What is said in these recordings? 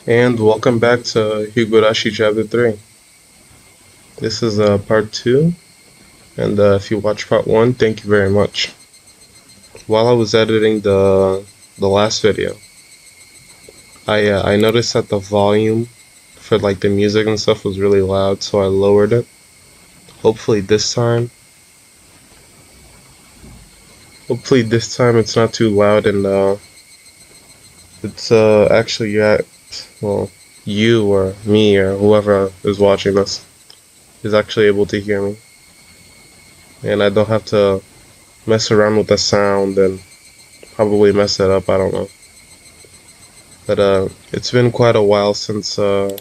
And welcome back to Higurashi Chapter 3. This is part 2, and if you watched part 1, thank you very much. While I was editing the last video, I noticed that the volume for like the music and stuff was really loud, so I lowered it. Hopefully this time, hopefully this time it's not too loud and it's actually well, you or me or whoever is watching this is actually able to hear me, and I don't have to mess around with the sound and probably mess it up. I don't know, but it's been quite a while since the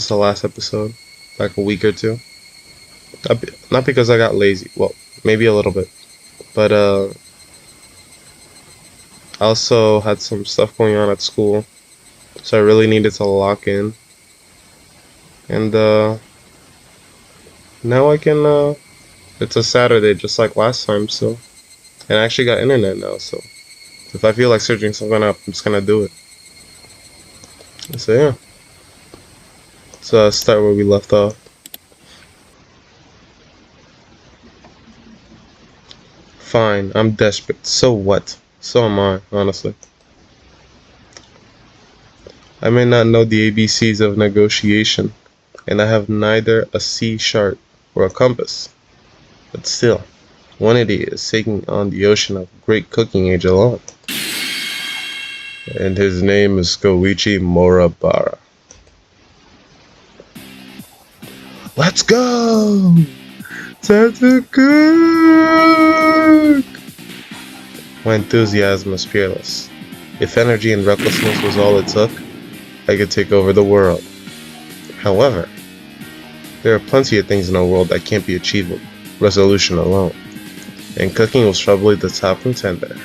last episode, like a week or two. Not because I got lazy. Well, maybe a little bit, but I also had some stuff going on at school, so I really needed to lock in, and now I can. It's a Saturday, just like last time, so and I actually got internet now, so if I feel like searching something up, I'm just gonna do it. So yeah, let's start where we left off. Fine, I'm desperate. So what? So am I, honestly. I may not know the ABCs of negotiation, and I have neither a sea chart or a compass. But still, one idiot is taking on the ocean of great cooking age alone. And his name is Koichi Morabara. Let's go! Time to cook! My enthusiasm is fearless. If energy and recklessness was all it took, I could take over the world. However, there are plenty of things in the world that can't be achieved with resolution alone, and cooking was probably the top contender.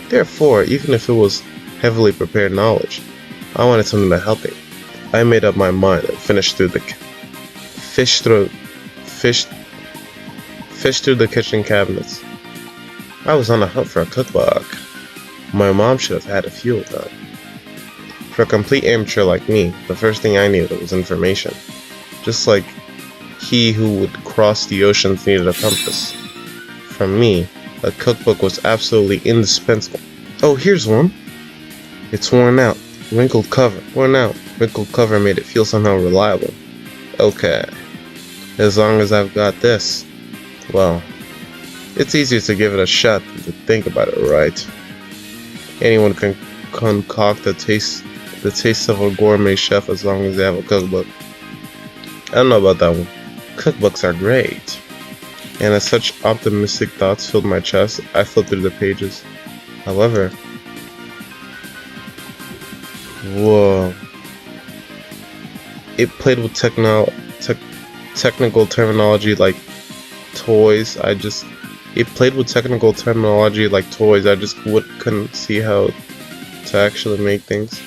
Therefore, even if it was heavily prepared knowledge, I wanted something to help me. I made up my mind and fished through the kitchen cabinets. I was on the hunt for a cookbook. My mom should have had a few of them. For a complete amateur like me, the first thing I needed was information. Just like he who would cross the oceans needed a compass. For me, a cookbook was absolutely indispensable. Oh, here's one. It's worn out. Wrinkled cover. Worn out. Wrinkled cover made it feel somehow reliable. Okay. As long as I've got this, well, it's easier to give it a shot than to think about it, right? Anyone can concoct the taste of a gourmet chef as long as they have a cookbook. I don't know about that one. Cookbooks are great. And as such optimistic thoughts filled my chest, I flipped through the pages. However, whoa. It played with technical terminology like toys. It played with technical terminology like toys. I just couldn't see how to actually make things.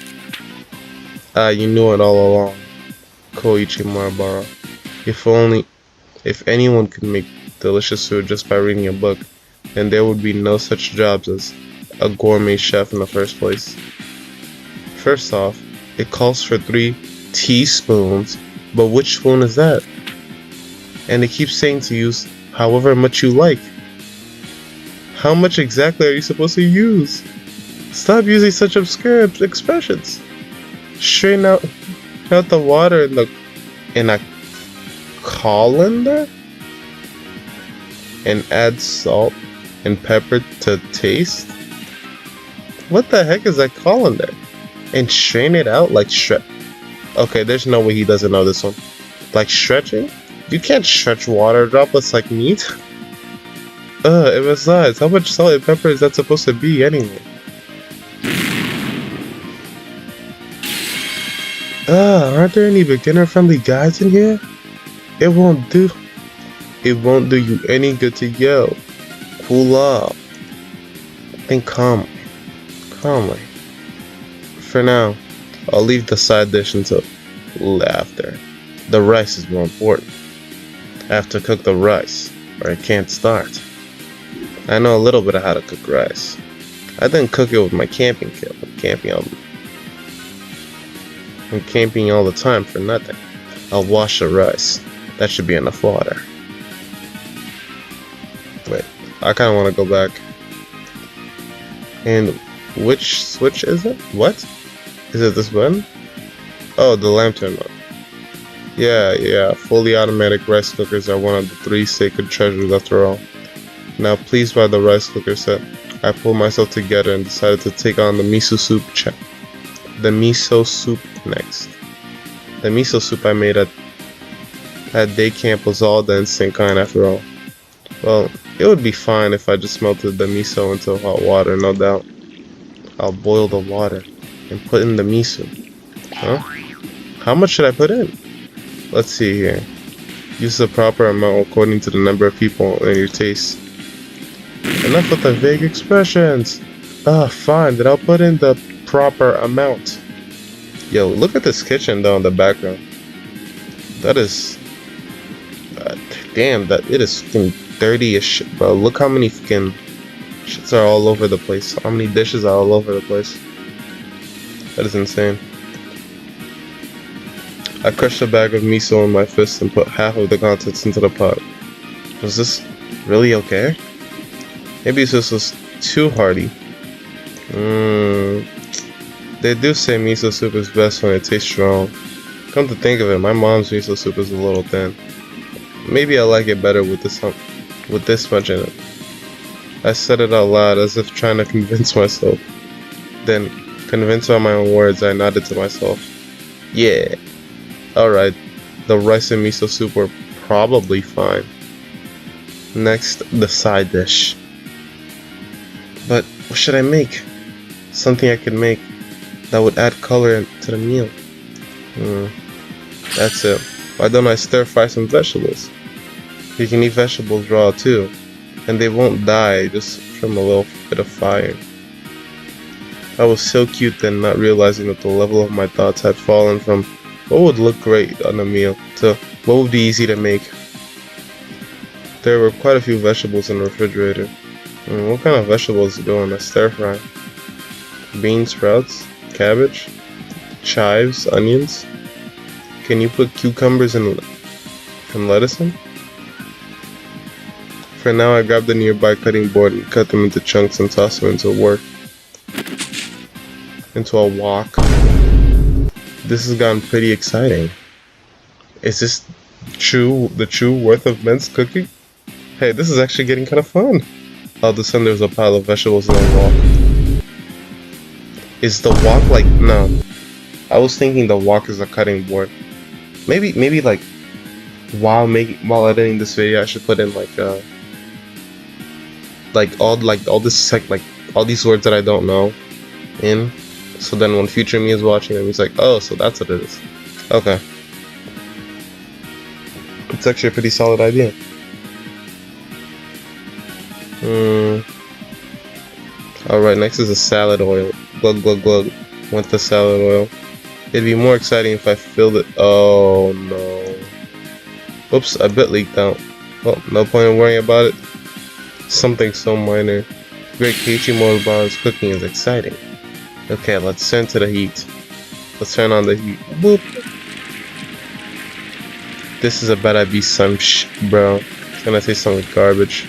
You knew it all along, Koichi Marabara. If anyone could make delicious food just by reading a book, then there would be no such jobs as a gourmet chef in the first place. First off, it calls for 3 teaspoons, but which spoon is that? And it keeps saying to use however much you like. How much exactly are you supposed to use? Stop using such obscure expressions. Strain out the water in a colander and add salt and pepper to taste. What the heck is a colander? And strain it out like Okay, there's no way he doesn't know this one. Like stretching? You can't stretch water droplets like meat. And besides, how much salt and pepper is that supposed to be anyway? Aren't there any beginner-friendly guides in here? It won't do you any good to yell. Cool off. Think calmly. For now, I'll leave the side dish until after. The rice is more important. I have to cook the rice, or I can't start. I know a little bit of how to cook rice. I didn't cook it with my camping kit, camping album. I'm camping all the time for nothing. I'll wash the rice. That should be enough water. Wait, I kind of want to go back. And which switch is it? What? Is it this button? Oh, the lamp turned on. Yeah, fully automatic rice cookers are one of the 3 sacred treasures after all. Now pleased by the rice cooker set, I pulled myself together and decided to take on the miso soup next. The miso soup I made at day camp was all the instant kind after all. Well, it would be fine if I just melted the miso into hot water, no doubt. I'll boil the water and put in the miso. Huh? How much should I put in? Let's see here. Use the proper amount according to the number of people and your taste. Enough with the vague expressions. Fine, then I'll put in the proper amount. Yo, look at this kitchen though in the background. That is... damn, it is fucking dirty as shit, bro. Look how many fucking shits are all over the place. How many dishes are all over the place. That is insane. I crushed a bag of miso in my fist and put half of the contents into the pot. Was this really okay? Maybe this was too hearty. They do say miso soup is best when it tastes strong. Come to think of it, my mom's miso soup is a little thin. Maybe I like it better with this much in it. I said it out loud as if trying to convince myself. Then, convinced by my own words, I nodded to myself. Yeah. Alright, the rice and miso soup were probably fine. Next, the side dish. But what should I make? Something I could make that would add color to the meal. That's it. Why don't I stir fry some vegetables? You can eat vegetables raw too, and they won't die just from a little bit of fire. I was so cute then, not realizing that the level of my thoughts had fallen from what would look great on a meal to what would be easy to make. There were quite a few vegetables in the refrigerator. What kind of vegetables do you do in a stir fry? Beans, sprouts, cabbage, chives, onions. Can you put cucumbers and lettuce in? For now, I grabbed the nearby cutting board and cut them into chunks and tossed them into a wok. This has gotten pretty exciting. Is this the true worth of men's cooking? Hey, this is actually getting kind of fun. All of a sudden, there's a pile of vegetables in the wok. Is the wok like... No. I was thinking the wok is a cutting board. Maybe like while editing this video, I should put in all these words that I don't know in. So then when future me is watching them, he's like, oh, so that's what it is. Okay. It's actually a pretty solid idea. Alright, next is the salad oil. Glug glug glug. Want the salad oil. It'd be more exciting if I filled it. Oh no. Oops, a bit leaked out. Well, no point in worrying about it. Something so minor. Great Keiichimoto's cooking is exciting. Okay, let's turn to the heat. Let's turn on the heat. Boop. This is about to be some bro. It's gonna taste some garbage.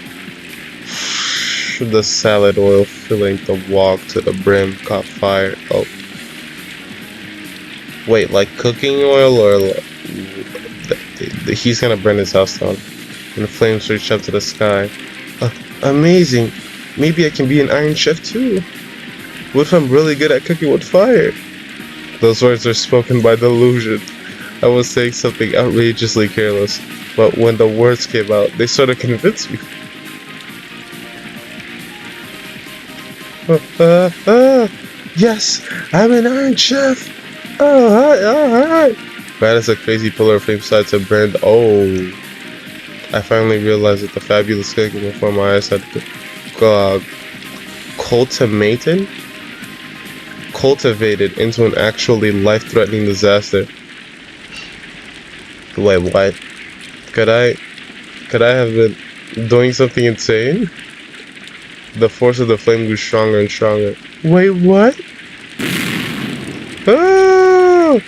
The salad oil filling the wok to the brim caught fire. Oh. Wait, like cooking oil or he's gonna burn his house down. And the flames reach up to the sky. Amazing. Maybe I can be an iron chef too. What if I'm really good at cooking with fire? Those words are spoken by delusion. I was saying something outrageously careless, but when the words came out, they sort of convinced me. Yes, I'm an iron chef. Alright. Right as a crazy pillar of flame started to burn. Oh, I finally realized that the fabulous cooking before my eyes had cultivated into an actually life-threatening disaster. Wait, what? Could I have been doing something insane? The force of the flame grew stronger and stronger. Wait, what? Oh!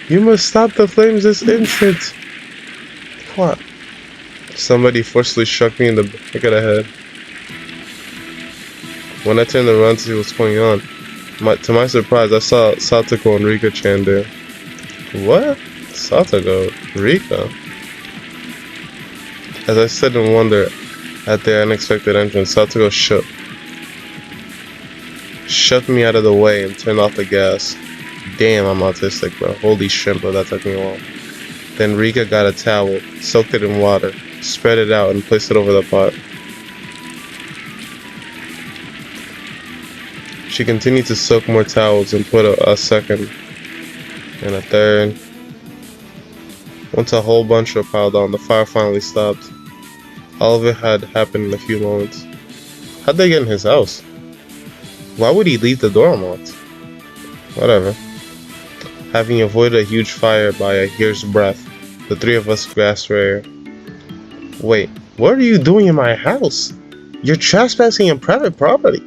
You must stop the flames this instant! What? Somebody forcefully struck me in the back of the head. When I turned around to see what's going on, to my surprise, I saw Satoko and Rika-chan there. What? Satoko? Rika? As I stood in wonder at their unexpected entrance, Satoko shoved me out of the way and turned off the gas. Damn, I'm autistic, bro. Holy shrimp, bro, that took me a while. Then Rika got a towel, soaked it in water, spread it out, and placed it over the pot. She continued to soak more towels and put a second and a third. Once a whole bunch were piled on, the fire finally stopped. All of it had happened in a few moments. How'd they get in his house? Why would he leave the door unlocked? Whatever. Having avoided a huge fire by a hair's breadth, the three of us grasped for air. Wait, what are you doing in my house? You're trespassing on private property.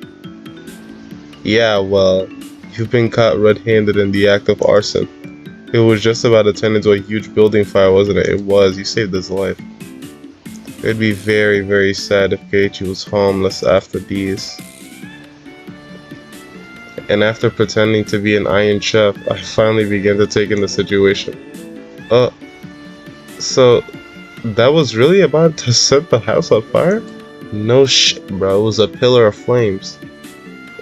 Yeah, well, you've been caught red-handed in the act of arson. It was just about to turn into a huge building fire, wasn't it? It was. You saved his life. It'd be very, very sad if Keiichi was homeless after these. And after pretending to be an Iron Chef, I finally began to take in the situation. So that was really about to set the house on fire? No shit, bro. It was a pillar of flames.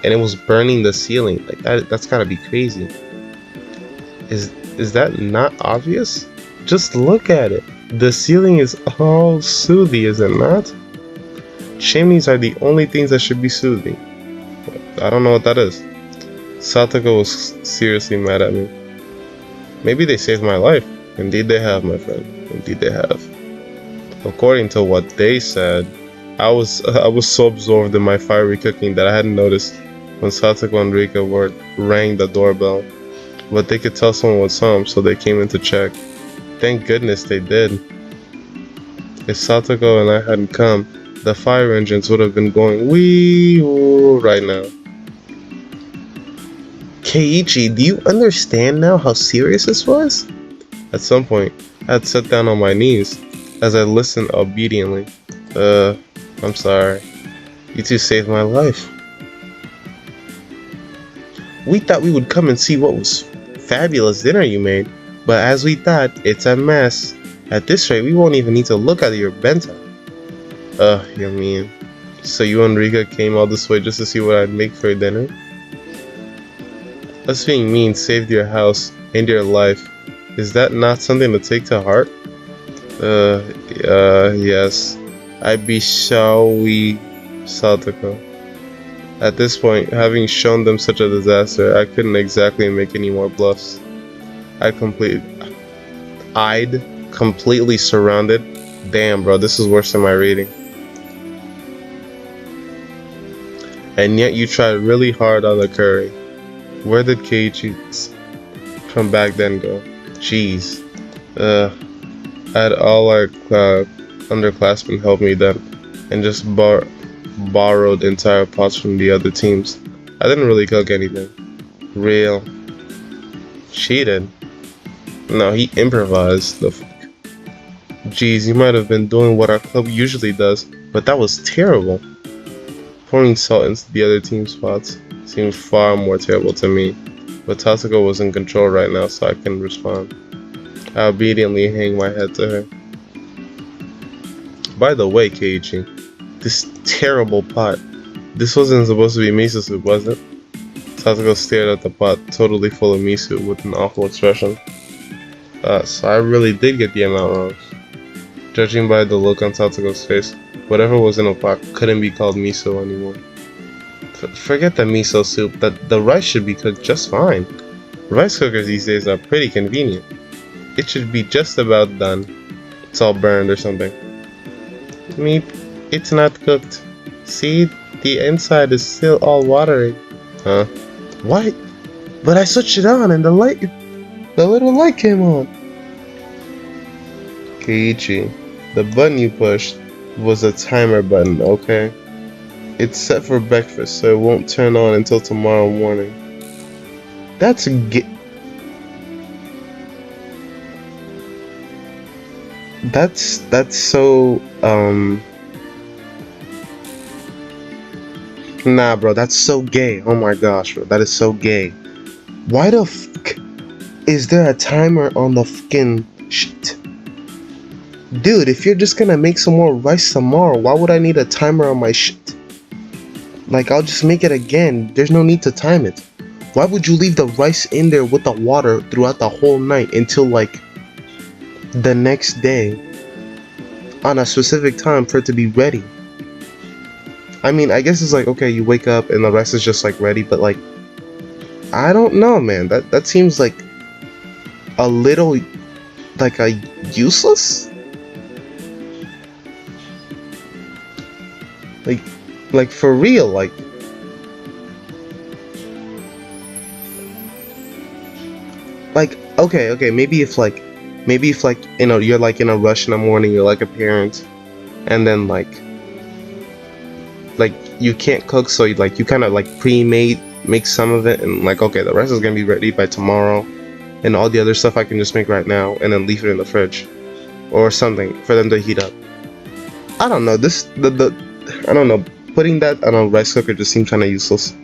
And it was burning the ceiling. Like, that's gotta be crazy. Is that not obvious? Just look at it. The ceiling is all soothing, is it not? Chimneys are the only things that should be soothing. I don't know what that is. Satoko was seriously mad at me. Maybe they saved my life. Indeed they have, my friend. Indeed they have. According to what they said, I was so absorbed in my fiery cooking that I hadn't noticed when Satoko and Rika rang the doorbell. But they could tell someone was home, so they came in to check. Thank goodness they did. If Satoko and I hadn't come, the fire engines would have been going wee-oo right now. Keiichi, do you understand now how serious this was? At some point, I had sat down on my knees as I listened obediently. I'm sorry. You two saved my life. We thought we would come and see what was fabulous dinner you made, but as we thought, it's a mess. At this rate, we won't even need to look at your bento. You mean? So you and Rika came all this way just to see what I'd make for dinner? Us being mean saved your house and your life. Is that not something to take to heart? Yes. I'd be sorry, Satoko. At this point, having shown them such a disaster, I couldn't exactly make any more bluffs. I'd completely surrounded. Damn, bro, this is worse than my reading. And yet you tried really hard on the curry. Where did Keiichi from back then go? Jeez. I had all our underclassmen help me then, and just borrowed entire pots from the other teams. I didn't really cook anything. Real. Cheated. No, he improvised. The fuck. Jeez, you might have been doing what our club usually does, but that was terrible. Pouring salt into the other team's pots seemed far more terrible to me, but Tatsuko was in control right now, so I couldn't respond. I obediently hang my head to her. By the way, Keiichi, this terrible pot. This wasn't supposed to be miso soup, was it? Tatsuko stared at the pot, totally full of miso, with an awful expression. So I really did get the amount wrong. Judging by the look on Tatsuko's face, whatever was in the pot couldn't be called miso anymore. Forget the miso soup, the rice should be cooked just fine. Rice cookers these days are pretty convenient. It should be just about done. It's all burned or something. Meat, it's not cooked. See, the inside is still all watery. Huh? What? But I switched it on and the little light came on. Keiichi, the button you pushed was a timer button, okay? It's set for breakfast, so it won't turn on until tomorrow morning. That's That's so nah, bro, that's so gay. Oh my gosh, bro, that is so gay. Why the fuck is there a timer on the fucking shit? Dude, if you're just gonna make some more rice tomorrow, why would I need a timer on my shit? Like, I'll just make it again. There's no need to time it. Why would you leave the rice in there with the water throughout the whole night until like the next day on a specific time for it to be ready? I mean, I guess it's like, okay, you wake up and the rest is just like ready, but like, I don't know, man. That seems like a little like a useless. Like for real, like okay, maybe if like you know, you're like in a rush in the morning, you're like a parent, and then like you can't cook, so you kind of like make some of it, and like, okay, the rest is gonna be ready by tomorrow, and all the other stuff I can just make right now and then leave it in the fridge or something for them to heat up. I don't know, I don't know, putting that on a rice cooker just seems kind of useless,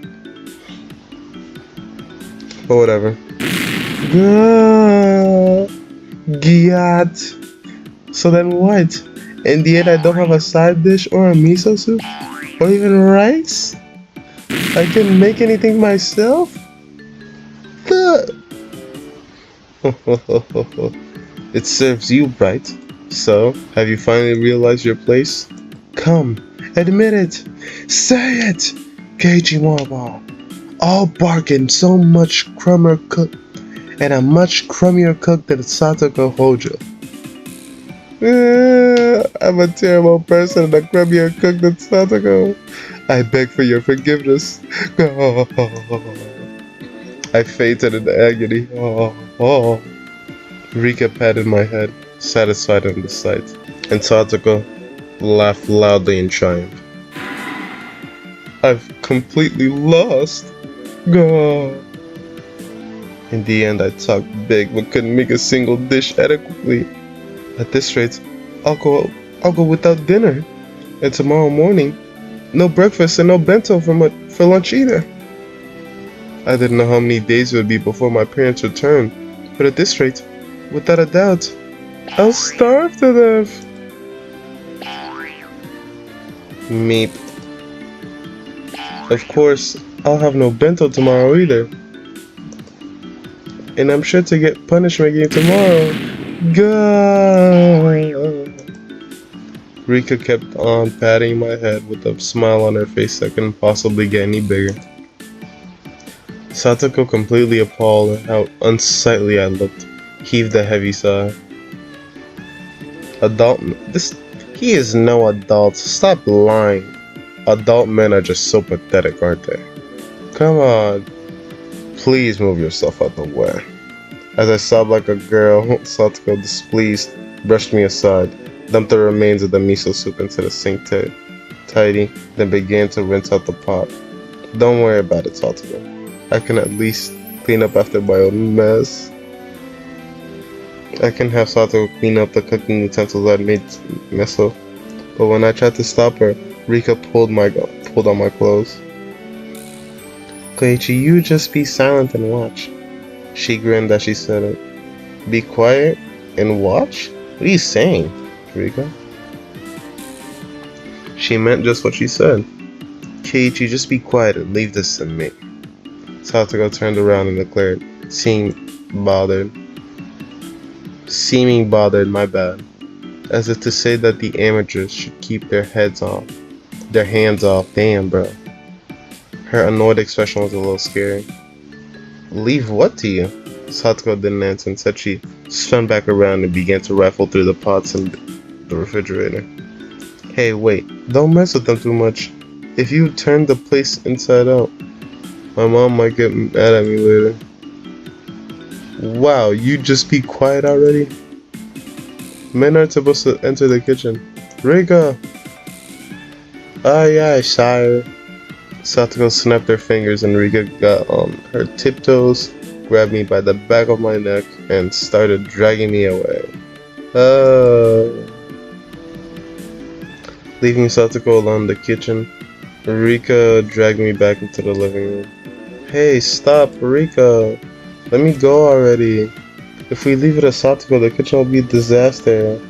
but whatever. Giat. So then what? In the end, I don't have a side dish or a miso soup? Or even rice? I can make anything myself? It serves you right. So, have you finally realized your place? Come, admit it. Say it! Keiichi Waba. All bargain, so much crummer cook, and a much crummier cook than Satoko Hojo. I'm a terrible person and a crummier cook than Satoko. I beg for your forgiveness. I fainted in agony. Rika patted my head, satisfied in the sight, and Satoko laughed loudly in triumph. I've completely lost. In the end, I talked big but couldn't make a single dish adequately. At this rate, I'll go without dinner, and tomorrow morning, no breakfast and no bento for lunch either. I didn't know how many days it would be before my parents returned, but at this rate, without a doubt, I'll starve to death. Meep. Of course, I'll have no bento tomorrow either. And I'm sure to get punished again tomorrow. Rika kept on patting my head with a smile on her face that couldn't possibly get any bigger. Satoko, completely appalled at how unsightly I looked, heaved a heavy sigh. He is no adult. Stop lying. Adult men are just so pathetic, aren't they? Come on. Please move yourself out the way. As I sobbed like a girl, Satoko, displeased, brushed me aside, dumped the remains of the miso soup into the sink tidy, then began to rinse out the pot. Don't worry about it, Satoko. I can at least clean up after my own mess. I can have Satoko clean up the cooking utensils I'd made mess of, but when I tried to stop her, Rika pulled on my clothes. Keiichi, you just be silent and watch. She grinned as she said it. Be quiet and watch? What are you saying, Rika? She meant just what she said. Keiichi, just be quiet and leave this to me. Satoko turned around and declared, seeming bothered, my bad, as if to say that the amateurs should keep their hands off. Damn, bro. Her annoyed expression was a little scary. Leave what to you? Satoko didn't answer and said she spun back around and began to rifle through the pots in the refrigerator. Hey, wait, don't mess with them too much. If you turn the place inside out, my mom might get mad at me later. Wow, you just be quiet already? Men aren't supposed to enter the kitchen. Rika! Aye, aye, sire. Satoko snapped her fingers and Rika got on her tiptoes, grabbed me by the back of my neck, and started dragging me away. Leaving Satoko alone in the kitchen, Rika dragged me back into the living room. Hey, stop, Rika! Let me go already. If we leave it at Satoko, the kitchen will be a disaster.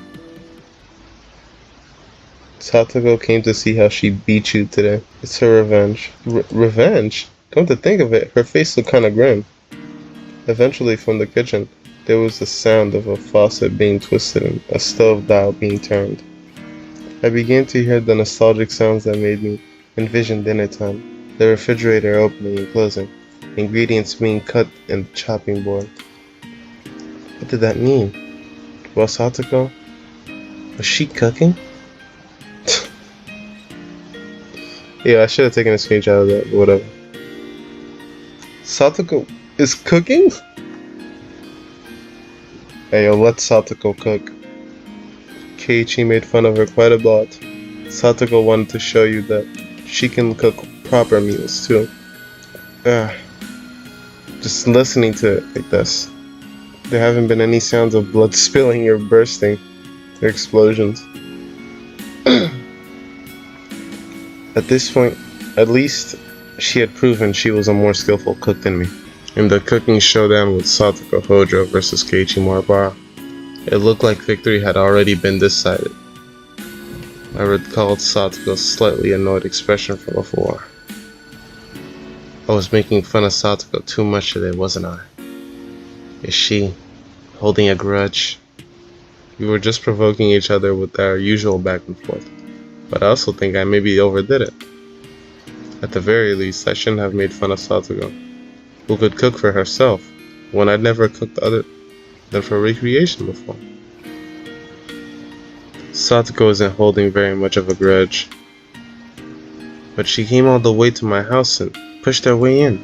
Satoko came to see how she beat you today. It's her revenge. Revenge? Come to think of it, her face looked kinda grim. Eventually, from the kitchen, there was the sound of a faucet being twisted and a stove dial being turned. I began to hear the nostalgic sounds that made me envision dinner time, the refrigerator opening and closing, ingredients being cut in the chopping board. What did that mean? Was Satoko? Was she cooking? Yeah, I should have taken a screenshot of that, but whatever. Satoko is cooking? Hey, yo, let Satoko cook. Keiichi made fun of her quite a lot. Satoko wanted to show you that she can cook proper meals too. Just listening to it like this. There haven't been any sounds of blood spilling or bursting or explosions. At this point, at least she had proven she was a more skillful cook than me. In the cooking showdown with Satoko Hojo versus Keiichi Moribara, it looked like victory had already been decided. I recalled Satoko's slightly annoyed expression from before. I was making fun of Satoko too much today, wasn't I? Is she holding a grudge? We were just provoking each other with our usual back and forth, but I also think I maybe overdid it. At the very least, I shouldn't have made fun of Satoko, who could cook for herself, when I'd never cooked other than for recreation before. Satoko isn't holding very much of a grudge, but she came all the way to my house and pushed her way in.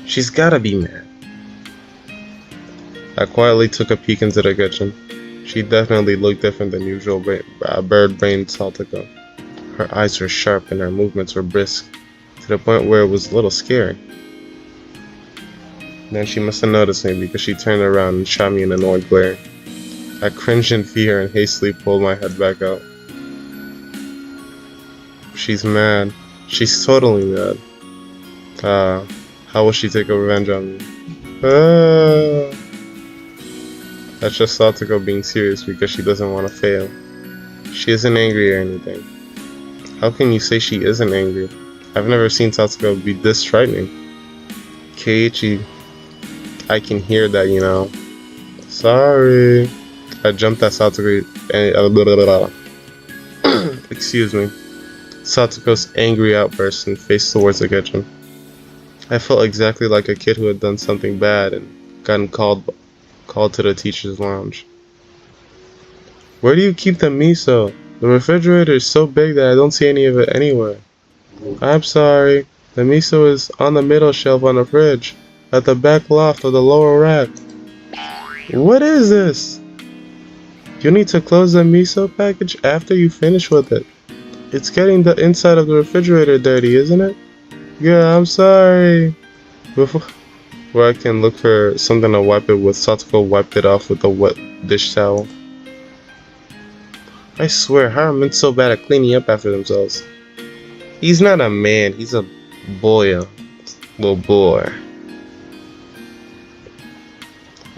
She's gotta be mad. I quietly took a peek into the kitchen. She definitely looked different than usual bird-brained Satoko. Her eyes were sharp and her movements were brisk, to the point where it was a little scary. Then she must have noticed me because she turned around and shot me an annoyed glare. I cringed in fear and hastily pulled my head back out. She's mad. She's totally mad. How will she take a revenge on me? That's just Satoko being serious because she doesn't want to fail. She isn't angry or anything. How can you say she isn't angry? I've never seen Satoko be this frightening. Keiichi, I can hear that, you know. Sorry. I jumped at Satoko and excuse me. Satoko's angry outburst and faced towards the kitchen. I felt exactly like a kid who had done something bad and gotten called to the teacher's lounge. Where do you keep the miso? The refrigerator is so big that I don't see any of it anywhere. I'm sorry. The miso is on the middle shelf on the fridge, at the back loft of the lower rack. What is this? You need to close the miso package after you finish with it. It's getting the inside of the refrigerator dirty, isn't it? Yeah, I'm sorry. Where I can look for something to wipe it with, Satoko wiped it off with a wet dish towel. I swear, how are men so bad at cleaning up after themselves? He's not a man, he's a boy, a little boy.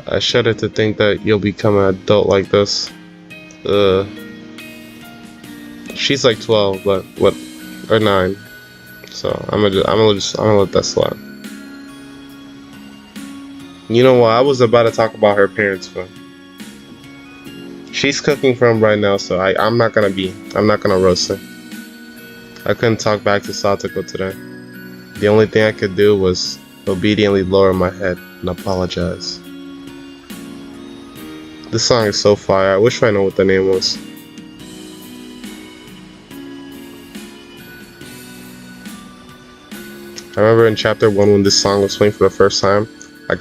I shudder to think that you'll become an adult like this. She's like 12, but what, or 9. So I'm gonna let that slide. You know what? I was about to talk about her parents, but she's cooking for him right now, so I'm not gonna roast her. I couldn't talk back to Satoko today. The only thing I could do was obediently lower my head and apologize. This song is so fire. I wish I know what the name was. I remember in chapter 1 when this song was playing for the first time, I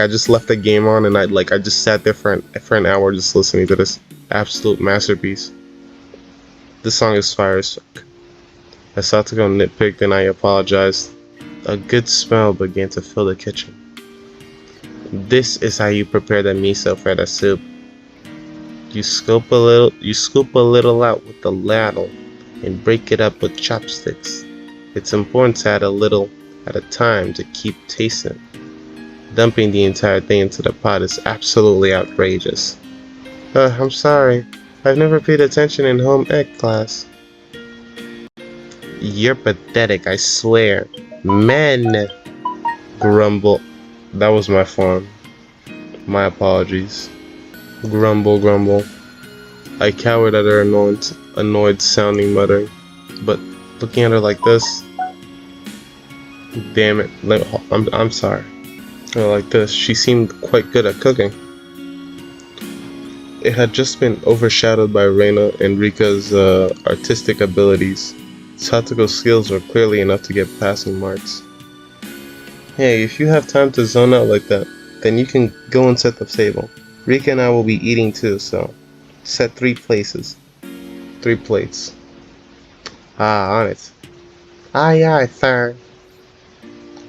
just left the game on and I just sat there for an hour just listening to this absolute masterpiece. This song is fire as fuck. As Satoko nitpicked and I apologized, a good smell began to fill the kitchen. This is how you prepare the miso for the soup. You scoop a little out with the ladle and break it up with chopsticks. It's important to add a little at a time to keep tasting. Dumping the entire thing into the pot is absolutely outrageous. I'm sorry. I've never paid attention in home ec class. You're pathetic, I swear. Men! Grumble. That was my form. My apologies. Grumble, grumble. I cowered at her annoyed sounding muttering. But looking at her like this... Damn it. I'm sorry. Like this, she seemed quite good at cooking. It had just been overshadowed by Reina and Rika's artistic abilities. Satoko's skills were clearly enough to get passing marks. Hey, if you have time to zone out like that, then you can go and set the table. Rika and I will be eating too, so set 3 places. 3 plates. Ah, on it. Aye, aye, sir.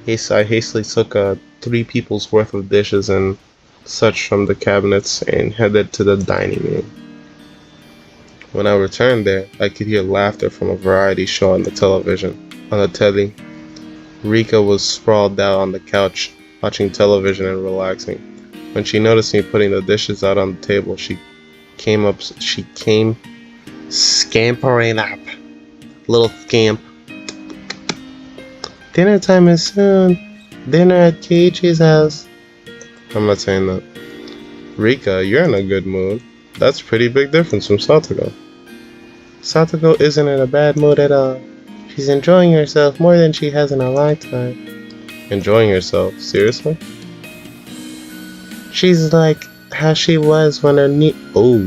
I hastily took 3 people's worth of dishes and such from the cabinets and headed to the dining room. When I returned there, I could hear laughter from a variety show on the television. On the telly, Rika was sprawled out on the couch, watching television and relaxing. When she noticed me putting the dishes out on the table, she came scampering up. Little scamp. Dinner time is soon. Dinner at Keiichi's house. I'm not saying that. Rika, you're in a good mood. That's a pretty big difference from Satoko. Satoko isn't in a bad mood at all. She's enjoying herself more than she has in a long time. Enjoying herself? Seriously? She's like how she was when her knee... Oh.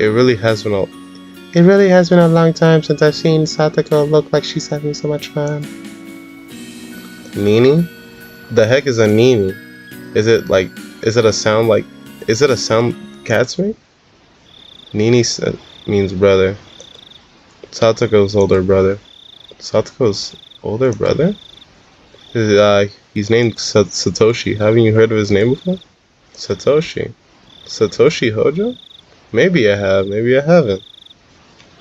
It really has been a long time since I've seen Satoko look like she's having so much fun. Nini? The heck is a Nini? Is it a sound cats make? Nini means brother. Satoko's older brother. Satoko's older brother? He's named Satoshi. Haven't you heard of his name before? Satoshi. Satoshi Hojo? Maybe I have, maybe I haven't.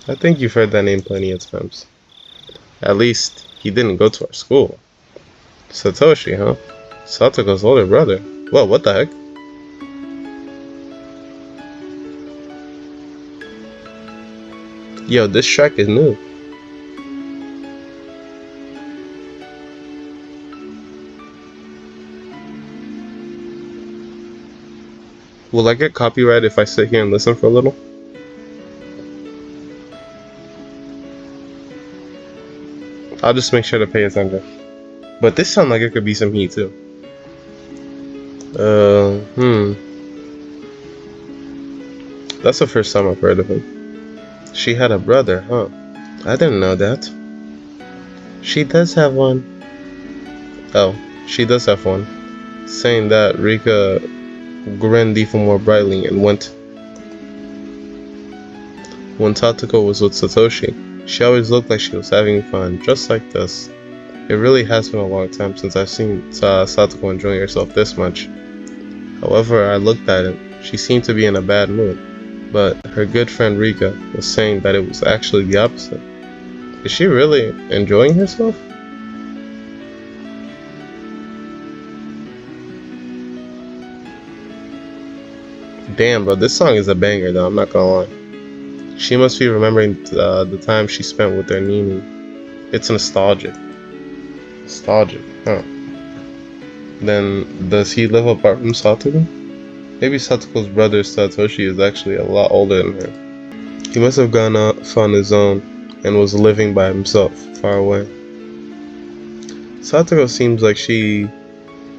I think you've heard that name plenty of times. At least, he didn't go to our school. Satoshi, huh? Satoko's older brother. Whoa, what the heck? Yo, this track is new. Will I get copyrighted if I sit here and listen for a little? I'll just make sure to pay attention. But this sounds like it could be some heat too. That's the first time I've heard of him. She had a brother, huh? I didn't know that. She does have one. Oh, she does have one. Saying that, Rika grinned even more brightly and went. When Tatsuko was with Satoshi, she always looked like she was having fun, just like this. It really has been a long time since I've seen Satoko enjoying herself this much. However, I looked at it. She seemed to be in a bad mood, but her good friend Rika was saying that it was actually the opposite. Is she really enjoying herself? Damn, bro, this song is a banger though, I'm not gonna lie. She must be remembering the time she spent with her Nini. It's nostalgic. Nostalgic, huh? Then, does he live apart from Satoko? Maybe Satoko's brother Satoshi is actually a lot older than her. He must have gone off on his own and was living by himself, far away. Satoko seems like she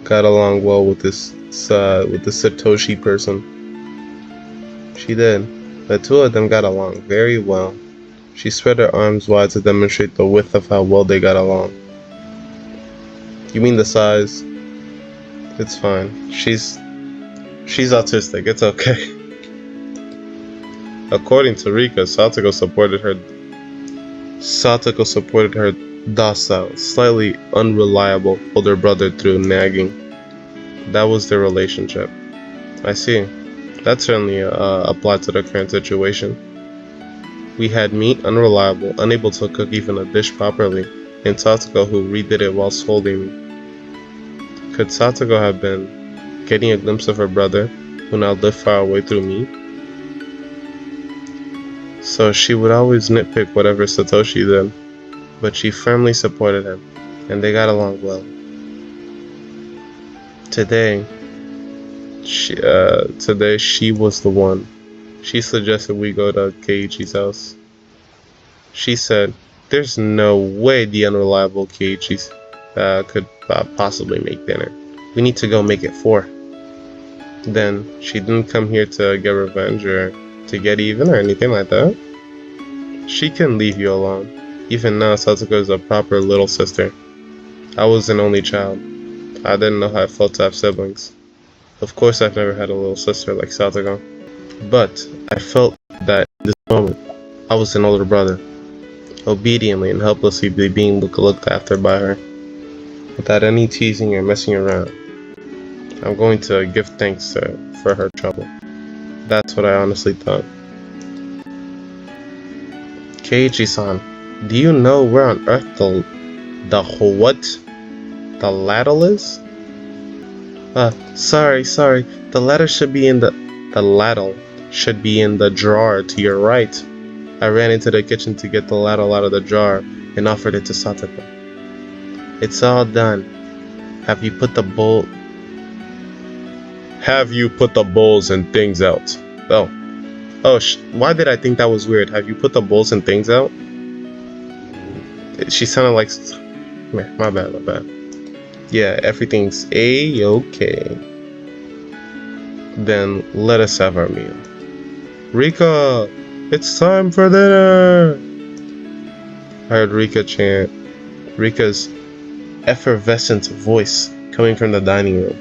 got along well with this Satoshi person. She did. The two of them got along very well. She spread her arms wide to demonstrate the width of how well they got along. You mean the size? It's fine. She's autistic. It's okay. According to Rika, Satoko supported her docile, slightly unreliable older brother through nagging. That was their relationship. I see. That certainly applied to the current situation. We had me, unreliable, unable to cook even a dish properly, and Satoko who redid it whilst holding me. Could Satoko have been getting a glimpse of her brother, who now lived far away through me? So she would always nitpick whatever Satoshi did, but she firmly supported him, and they got along well. Today she was the one. She suggested we go to Keiichi's house. She said, "There's no way the unreliable Keiichi could possibly make dinner. We need to go make it 4." Then she didn't come here to get revenge or to get even or anything like that. She can leave you alone. Even now, Satoko is a proper little sister. I was an only child. I didn't know how it felt to have siblings. Of course, I've never had a little sister like Satoko. But I felt that in this moment, I was an older brother, obediently and helplessly being looked after by her, without any teasing or messing around. I'm going to give thanks to her for her trouble. That's what I honestly thought. Keiichi-san, do you know where on earth the ladle is? Sorry. The ladle should be in the drawer to your right. I ran into the kitchen to get the ladle out of the jar and offered it to Satoko. It's all done. Have you put the bowls and things out? Why did I think that was weird? Have you put the bowls and things out? She sounded like... My bad. Yeah, everything's A-okay. Then let us have our meal. Rika! It's time for dinner! I heard Rika chant. Rika's effervescent voice coming from the dining room.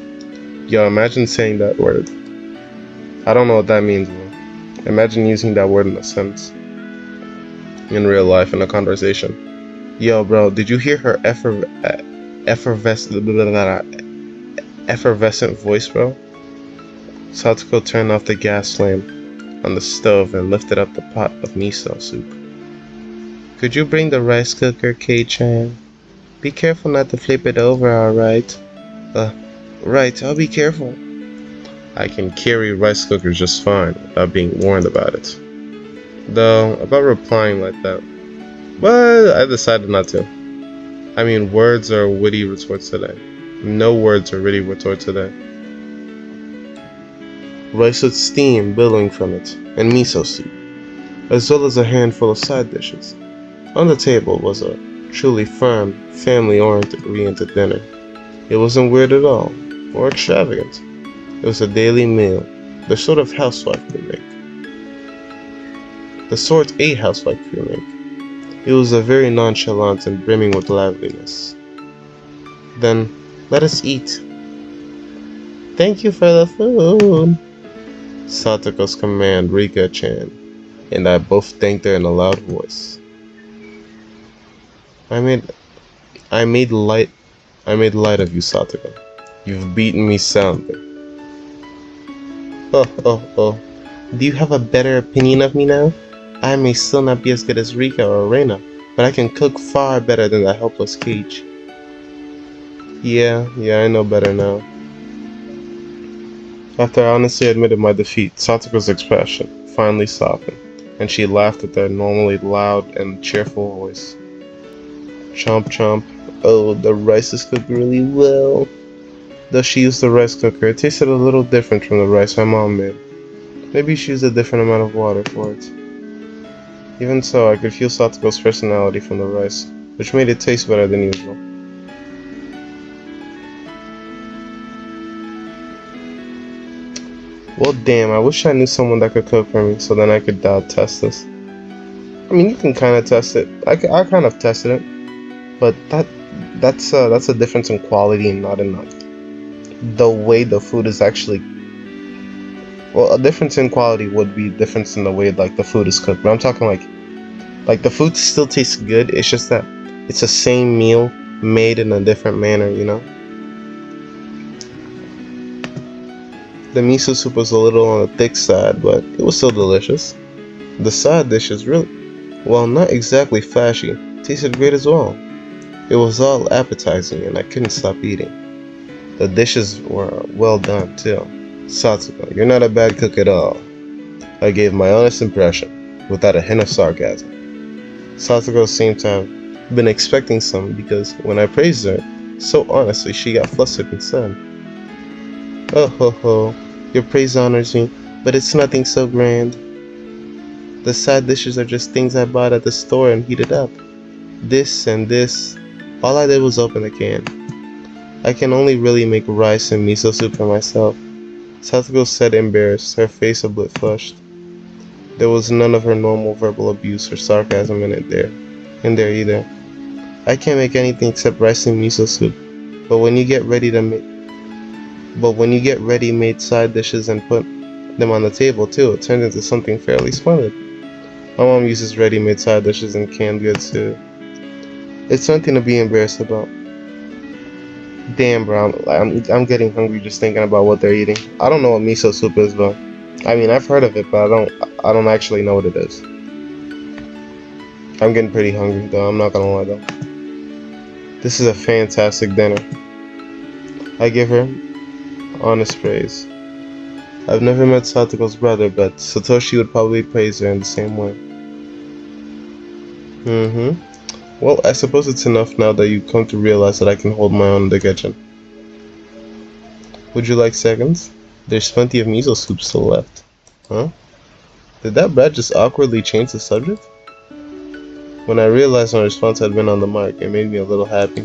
Yo, imagine saying that word. I don't know what that means, bro. Imagine using that word in a sentence. In real life, in a conversation. Yo, bro, did you hear her effervescent voice, bro? Satoko turned off the gas flame on the stove and lifted up the pot of miso soup. Could you bring the rice cooker, Kei-chan? Be careful not to flip it over, alright? Right, I'll be careful. I can carry rice cookers just fine without being warned about it. Though, about replying like that. But I decided not to. I mean, words are witty retorts today. No words are witty retorts today. Rice with steam billowing from it, and miso soup, as well as a handful of side dishes. On the table was a truly firm, family-oriented dinner. It wasn't weird at all, or extravagant. It was a daily meal, the sort a housewife could make. It was a very nonchalant and brimming with liveliness. Then, let us eat. Thank you for the food, Satoko's command Rika-chan, and I both thanked her in a loud voice. I made light of you, Satoko. You've beaten me soundly. Oh. Do you have a better opinion of me now? I may still not be as good as Rika or Reina, but I can cook far better than that helpless Keiichi. Yeah, I know better now. After I honestly admitted my defeat, Satoko's expression finally softened, and she laughed at their normally loud and cheerful voice. Chomp chomp. Oh, the rice is cooked really well. Though she used the rice cooker, it tasted a little different from the rice my mom made. Maybe she used a different amount of water for it. Even so, I could feel Satoko's personality from the rice, which made it taste better than usual. Well, damn, I wish I knew someone that could cook for me, so then I could test this. I mean, you can kind of test it. I kind of tested it, but that's a difference in quality and not in the way the food is actually. Well, a difference in quality would be difference in the way like the food is cooked. But I'm talking like the food still tastes good. It's just that it's the same meal made in a different manner, you know. The miso soup was a little on the thick side, but it was still delicious. The side dishes really, While not exactly flashy, tasted great as well. It was all appetizing and I couldn't stop eating. The dishes were well done too. Satsuko, you're not a bad cook at all. I gave my honest impression, without a hint of sarcasm. Satsuko seemed to have been expecting some because when I praised her so honestly, she got flustered and said, "Oh ho ho, your praise honors me, but it's nothing so grand. The side dishes are just things I bought at the store and heated up. This and this. All I did was open the can. I can only really make rice and miso soup for myself." Satsuko said embarrassed, her face a bit flushed. There was none of her normal verbal abuse or sarcasm in there either. "I can't make anything except rice and miso soup, but when you get ready-made side dishes and put them on the table too, it turns into something fairly splendid. My mom uses ready-made side dishes and canned goods too. It's nothing to be embarrassed about." Damn, bro, I'm getting hungry just thinking about what they're eating. I don't know what miso soup is, though. I mean, I've heard of it, but I don't actually know what it is. I'm getting pretty hungry, though. I'm not gonna lie, though. This is a fantastic dinner. I give her honest praise. I've never met Satoko's brother, but Satoshi would probably praise her in the same way. Well, I suppose it's enough now that you've come to realize that I can hold my own in the kitchen. Would you like seconds? There's plenty of miso soup still left. Huh? Did that brat just awkwardly change the subject? When I realized my response had been on the mark, it made me a little happy.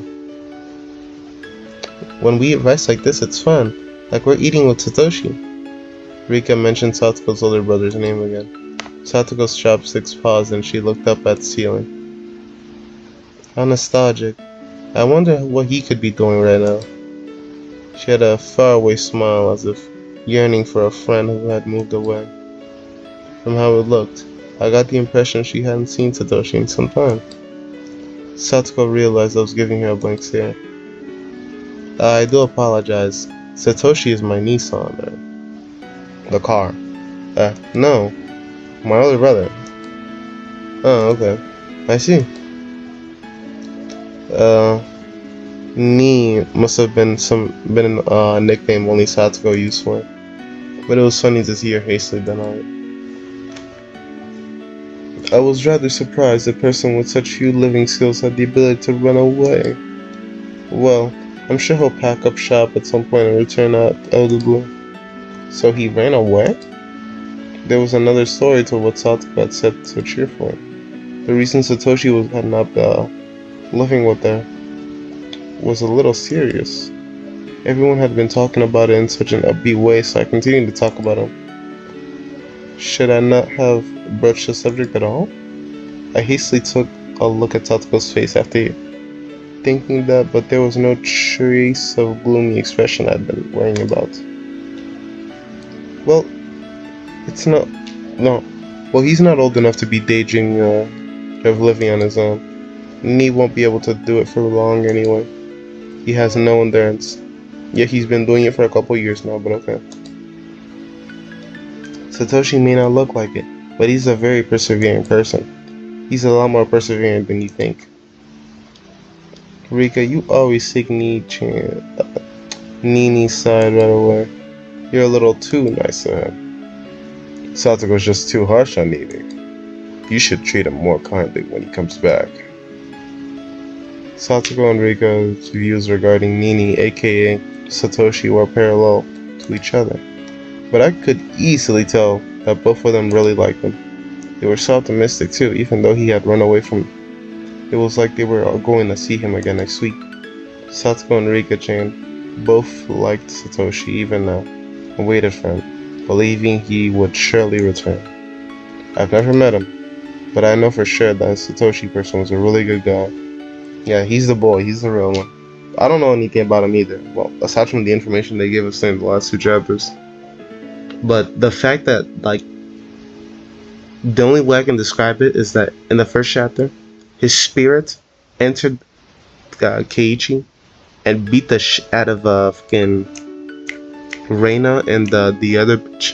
When we eat rice like this, it's fun. Like we're eating with Satoshi. Rika mentioned Satoko's older brother's name again. Satoko's chopsticks paused and she looked up at the ceiling. How nostalgic. I wonder what he could be doing right now. She had a faraway smile as if yearning for a friend who had moved away. From how it looked, I got the impression she hadn't seen Satoshi in some time. Satsuko realized I was giving her a blank stare. I do apologize. Satoshi is my Nissan, or the car. No. My older brother. Oh, okay. I see. Ni must have been a nickname only Satsuko used for it. But it was funny to see her hastily deny it. I was rather surprised a person with such few living skills had the ability to run away. Well, I'm sure he'll pack up shop at some point and return out of the blue. So he ran away? There was another story to what Satsuko had said so cheerfully. The reason Satoshi had not living with her was a little serious. Everyone had been talking about it in such an upbeat way, so I continued to talk about him. Should I not have broached the subject at all? I hastily took a look at Satsuko's face after thinking that, but there was no trace of gloomy expression I'd been worrying about. Well, it's not. No. Well, he's not old enough to be daydreaming of living on his own. And he won't be able to do it for long anyway. He has no endurance. Yeah, he's been doing it for a couple years now, but okay. Satoshi may not look like it, but he's a very persevering person. He's a lot more perseverant than you think. Rika, you always take Nini's side right away. You're a little too nice to him. Satoko's just too harsh on Nini. You should treat him more kindly when he comes back. Satsuko and Rika's views regarding Nini, aka Satoshi, were parallel to each other. But I could easily tell that both of them really liked him. They were so optimistic too, even though he had run away from them. It was like they were going to see him again next week. Satsuko and Rika-chan both liked Satoshi even now, and waited for him, believing he would surely return. I've never met him, but I know for sure that Satoshi person was a really good guy. Yeah, he's the boy, he's the real one. I don't know anything about him either, well, aside from the information they gave us in the last two chapters. But the fact that, like, the only way I can describe it is that in the first chapter, his spirit entered Keiichi and beat the shit out of fucking Reina and the other bitch.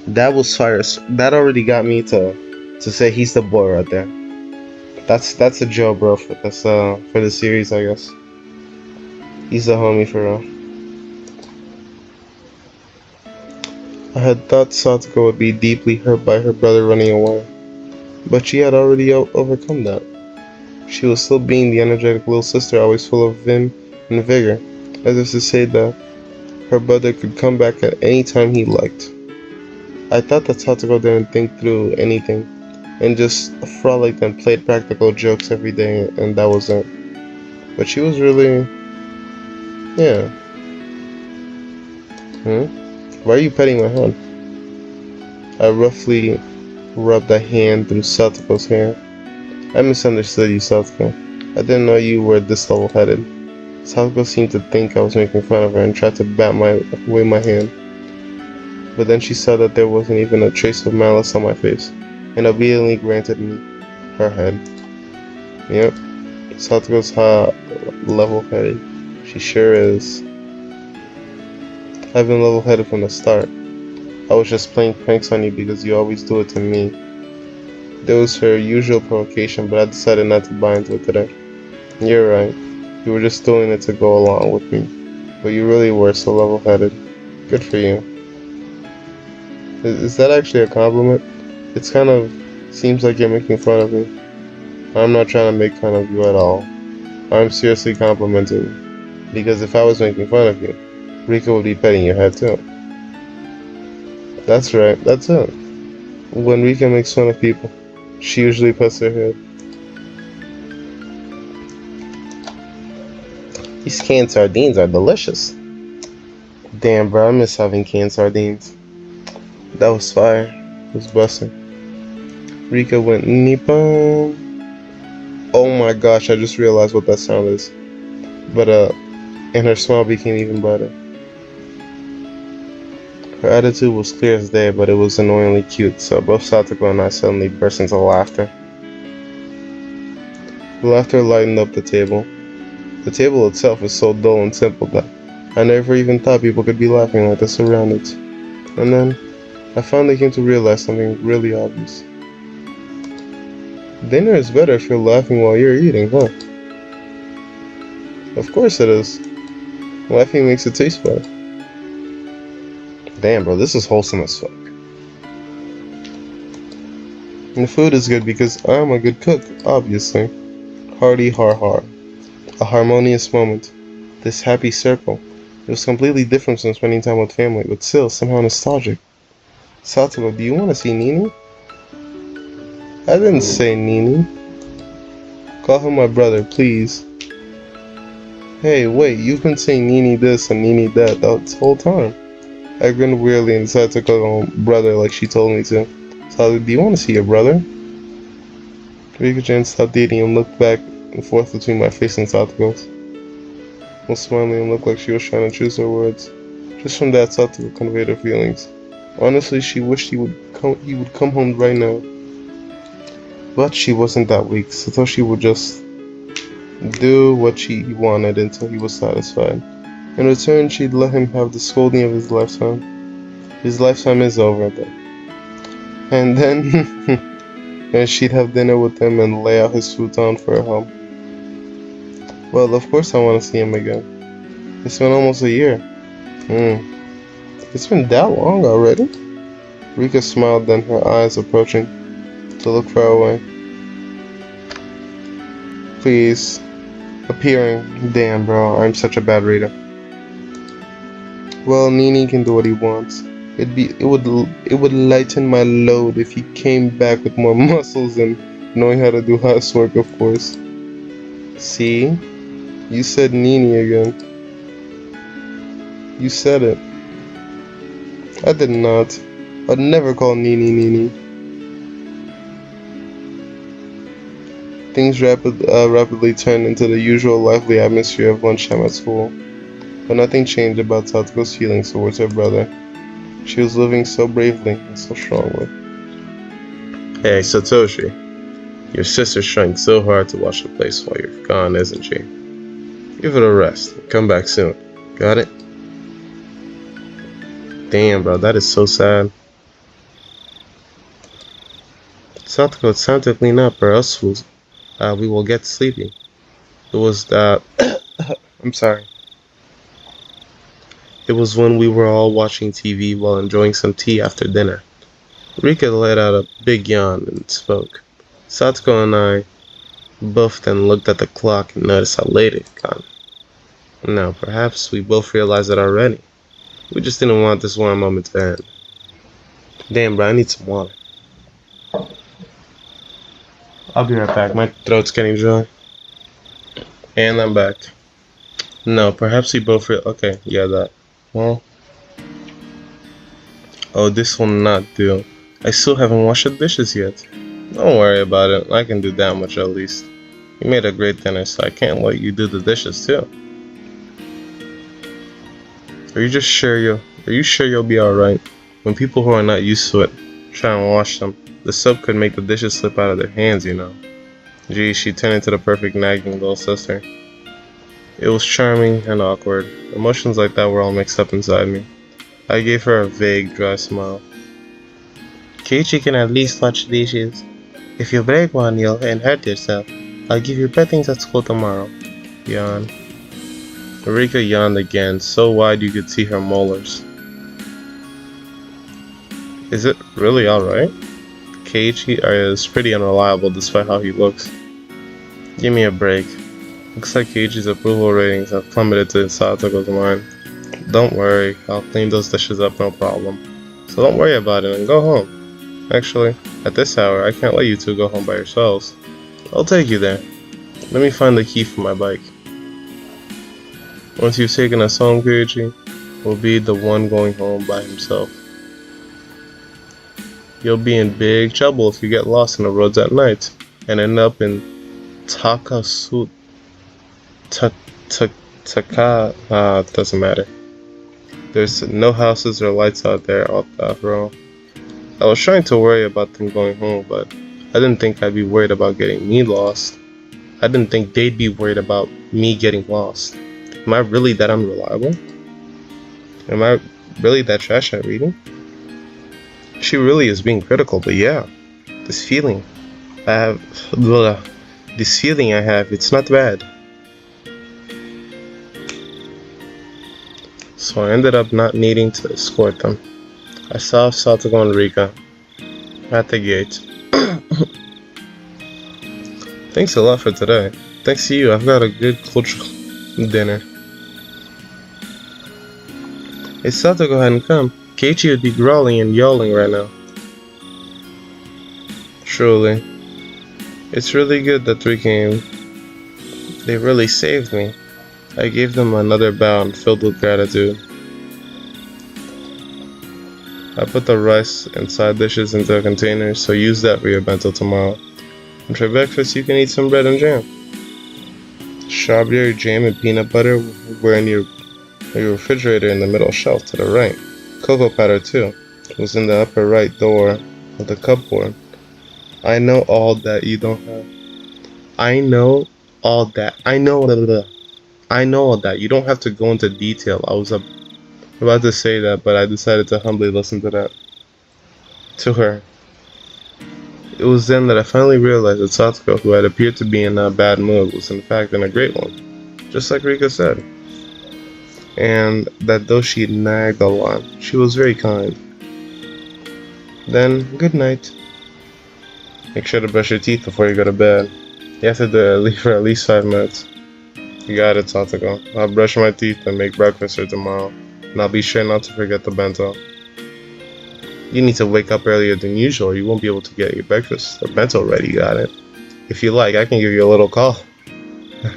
That was fire. That already got me to to say he's the boy right there. That's a Joe, bro. For the series, I guess. He's the homie for real. I had thought Satoko would be deeply hurt by her brother running away, but she had already overcome that. She was still being the energetic little sister, always full of vim and vigor, as if to say that her brother could come back at any time he liked. I thought that Satoko didn't think through anything, and just frolicked and played practical jokes every day, and that was it. But she was really, yeah. Why are you petting my hand? I roughly rubbed a hand through Satoko's hair. I misunderstood you, Satoko. I didn't know you were this level-headed. Satoko seemed to think I was making fun of her and tried to bat away my hand. But then she saw that there wasn't even a trace of malice on my face, and obediently granted me her head. Yep, Satoko's level-headed. She sure is. I've been level-headed from the start. I was just playing pranks on you because you always do it to me. There was her usual provocation, but I decided not to buy into it today. You're right. You were just doing it to go along with me. But you really were so level-headed. Good for you. Is that actually a compliment? It's kind of seems like you're making fun of me. I'm not trying to make fun of you at all. I'm seriously complimenting you. Because if I was making fun of you, Rika would be petting your head too. That's right, that's it. When Rika makes fun of people, she usually pets her head. These canned sardines are delicious. Damn, bro, I miss having canned sardines. That was fire. It was busting. Rika went Nippon. Oh my gosh, I just realized what that sound is. But, and her smile became even brighter. Her attitude was clear as day, but it was annoyingly cute, so both Satoko and I suddenly burst into laughter. The laughter lightened up the table. The table itself is so dull and simple that I never even thought people could be laughing like this around it. And then, I finally came to realize something really obvious. Dinner is better if you're laughing while you're eating, huh? Of course it is. Laughing makes it taste better. Damn, bro, this is wholesome as fuck. And the food is good because I'm a good cook, obviously. Hearty har har. A harmonious moment. This happy circle. It was completely different from spending time with family, but still somehow nostalgic. Satoko, do you want to see Nini? I didn't say Nini. Call him my brother, please. Hey, wait, you've been saying Nini this and Nini that this whole time. I grinned weirdly and decided to call him brother like she told me to. Satoko, do you want to see your brother? Rika-chan stopped eating and looked back and forth between my face and Satoko's. While smiling and looked like she was trying to choose her words. Just from that, Satoko conveyed her feelings. Honestly, she wished he would come home right now. But she wasn't that weak. Satoshi would just do what he wanted until he was satisfied. In return, she'd let him have the scolding of his lifetime. His lifetime is over, though. And then, and she'd have dinner with him and lay out his futon for her home. Well, of course I want to see him again. It's been almost a year. It's been that long already? Rika smiled, then her eyes approaching to look far away. Please. Appearing. Damn, bro, I'm such a bad reader. Well, Nini can do what he wants. It would lighten my load if he came back with more muscles and knowing how to do housework, of course. See? You said Nini again. You said it. I did not. I'd never call Nini Nini. Things rapidly turned into the usual lively atmosphere of lunchtime at school. But nothing changed about Satoko's feelings towards her brother. She was living so bravely and so strongly. Hey, Satoshi. Your sister's trying so hard to watch the place while you're gone, isn't she? Give it a rest and come back soon. Got it? Damn, bro, that is so sad. Satoko, it's time to clean up or else we will get sleepy. It was that. I'm sorry. It was when we were all watching TV while enjoying some tea after dinner. Rika let out a big yawn and spoke. Satoko and I both then looked at the clock and noticed how late it had gone. Now, perhaps we both realized it already. We just didn't want this one moment to end. Damn, bro, I need some water. I'll be right back. My throat's getting dry. And I'm back. No, perhaps we both okay, yeah, that. Well. Oh, this will not do. I still haven't washed the dishes yet. Don't worry about it. I can do that much at least. You made a great dinner, so I can't let you do the dishes too. Are you sure you'll be alright? When people who are not used to it try and wash them, the soap could make the dishes slip out of their hands, you know. Gee, she turned into the perfect nagging little sister. It was charming and awkward. Emotions like that were all mixed up inside me. I gave her a vague, dry smile. Keiichi can at least wash dishes. If you break one, you'll hurt yourself. I'll give you pettings at school tomorrow. Yawn. Rika yawned again, so wide you could see her molars. Is it really alright? Keiichi is pretty unreliable despite how he looks. Give me a break. Looks like Keiichi's approval ratings have plummeted to Satoko's mind. Don't worry, I'll clean those dishes up no problem. So don't worry about it and go home. Actually, at this hour, I can't let you two go home by yourselves. I'll take you there. Let me find the key for my bike. Once you've taken us home, Keiichi will be the one going home by himself. You'll be in big trouble if you get lost in the roads at night and end up in Takasu. Doesn't matter. There's no houses or lights out there after all. I was trying to worry about them going home, but I didn't think I'd be worried about getting me lost. I didn't think they'd be worried about me getting lost. Am I really that unreliable? Am I really that trash at reading? She really is being critical, but yeah, this feeling I have, it's not bad. So I ended up not needing to escort them. I saw Satoko and Rika at the gate. Thanks a lot for today. Thanks to you, I've got a good cultural dinner. If Satoko hadn't come, Keiichi would be growling and yowling right now. Truly. It's really good that three came. They really saved me. I gave them another bow and filled with gratitude. I put the rice and side dishes into a container, so use that for your bento tomorrow. And for breakfast, you can eat some bread and jam. Strawberry jam and peanut butter were in your refrigerator in the middle shelf to the right. Cocoa powder, too, was in the upper right door of the cupboard. I know all that you don't have. I know all that. You don't have to go into detail. I was about to say that, but I decided to humbly listen to her. It was then that I finally realized that Satoko, who had appeared to be in a bad mood, was in fact in a great one, just like Rika said. And that though she nagged a lot, she was very kind. Then, good night. Make sure to brush your teeth before you go to bed. You have to leave for at least 5 minutes. You got it, Satoko. I'll brush my teeth and make breakfast for tomorrow. And I'll be sure not to forget the bento. You need to wake up earlier than usual or you won't be able to get your breakfast or bento ready, got it? If you like, I can give you a little call.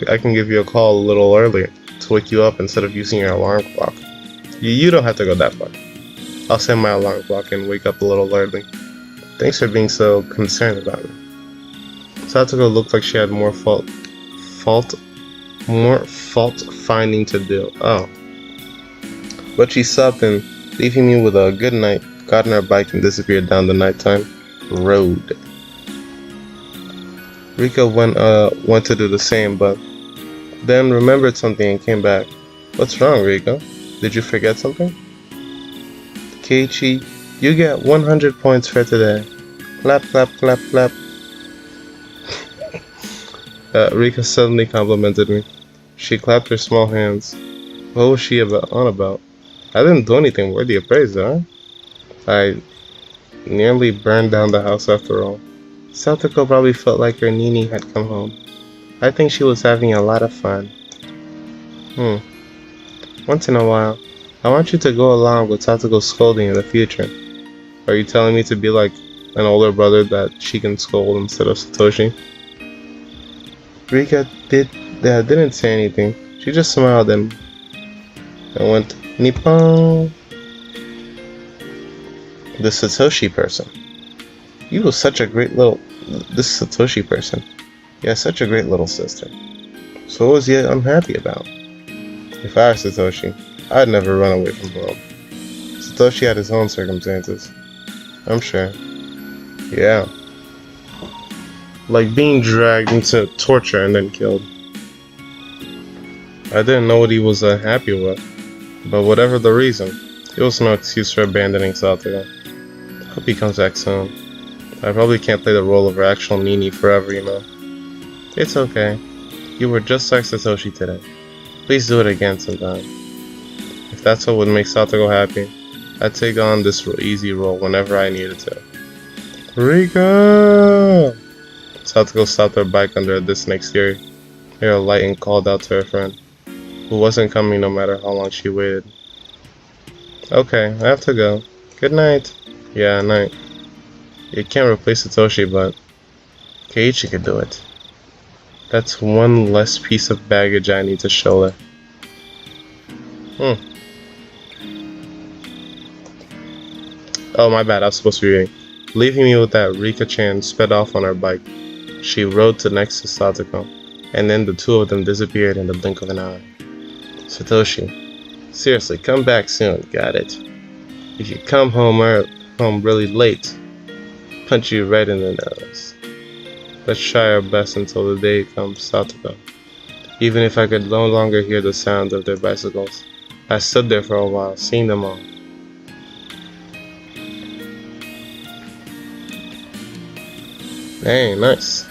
I can give you a call a little earlier to wake you up instead of using your alarm clock. You don't have to go that far. I'll set my alarm clock and wake up a little early. Thanks for being so concerned about me. Satoko looked like she had more fault finding to do. Oh. But she stopped and, leaving me with a good night, got on her bike and disappeared down the nighttime road. Rika went to do the same, but then remembered something and came back. What's wrong, Rika? Did you forget something? Keiichi, you get 100 points for today. Clap, clap, clap, clap. Rika suddenly complimented me. She clapped her small hands. What was she on about? I didn't do anything worthy of praise, huh? I nearly burned down the house after all. Satoko probably felt like her Nini had come home. I think she was having a lot of fun. Once in a while, I want you to go along with Satoko's scolding in the future. Are you telling me to be like an older brother that she can scold instead of Satoshi? Rika didn't say anything. She just smiled and went, Nippon. The Satoshi person. You were such a great little... This Satoshi person. Yeah, such a great little sister. So what was you unhappy about? If I were Satoshi, I'd never run away from home. Satoshi had his own circumstances. I'm sure. Yeah. Like being dragged into torture and then killed. I didn't know what he was unhappy with. But whatever the reason, it was no excuse for abandoning Satoko. Hope he comes back soon. I probably can't play the role of her actual Nini forever, you know. It's okay. You were just like Satoshi today. Please do it again sometime. If that's what would make Satoko happy, I'd take on this easy role whenever I needed to. Rika! Satoko stopped her bike under a distant exterior, hair light, and called out to her friend, who wasn't coming no matter how long she waited. Okay, I have to go. Good night. Yeah, night. You can't replace Satoshi, but Keiichi could do it. That's one less piece of baggage I need to shoulder. Oh, my bad, I was supposed to be reading. Leaving me with that, Rika-chan sped off on her bike. She rode to next to Satoko, and then the two of them disappeared in the blink of an eye. Satoshi, seriously, come back soon, got it? If you come home really late, punch you right in the nose. Let's try our best until the day comes, Satoko. Even if I could no longer hear the sound of their bicycles, I stood there for a while, seeing them all. Hey, nice.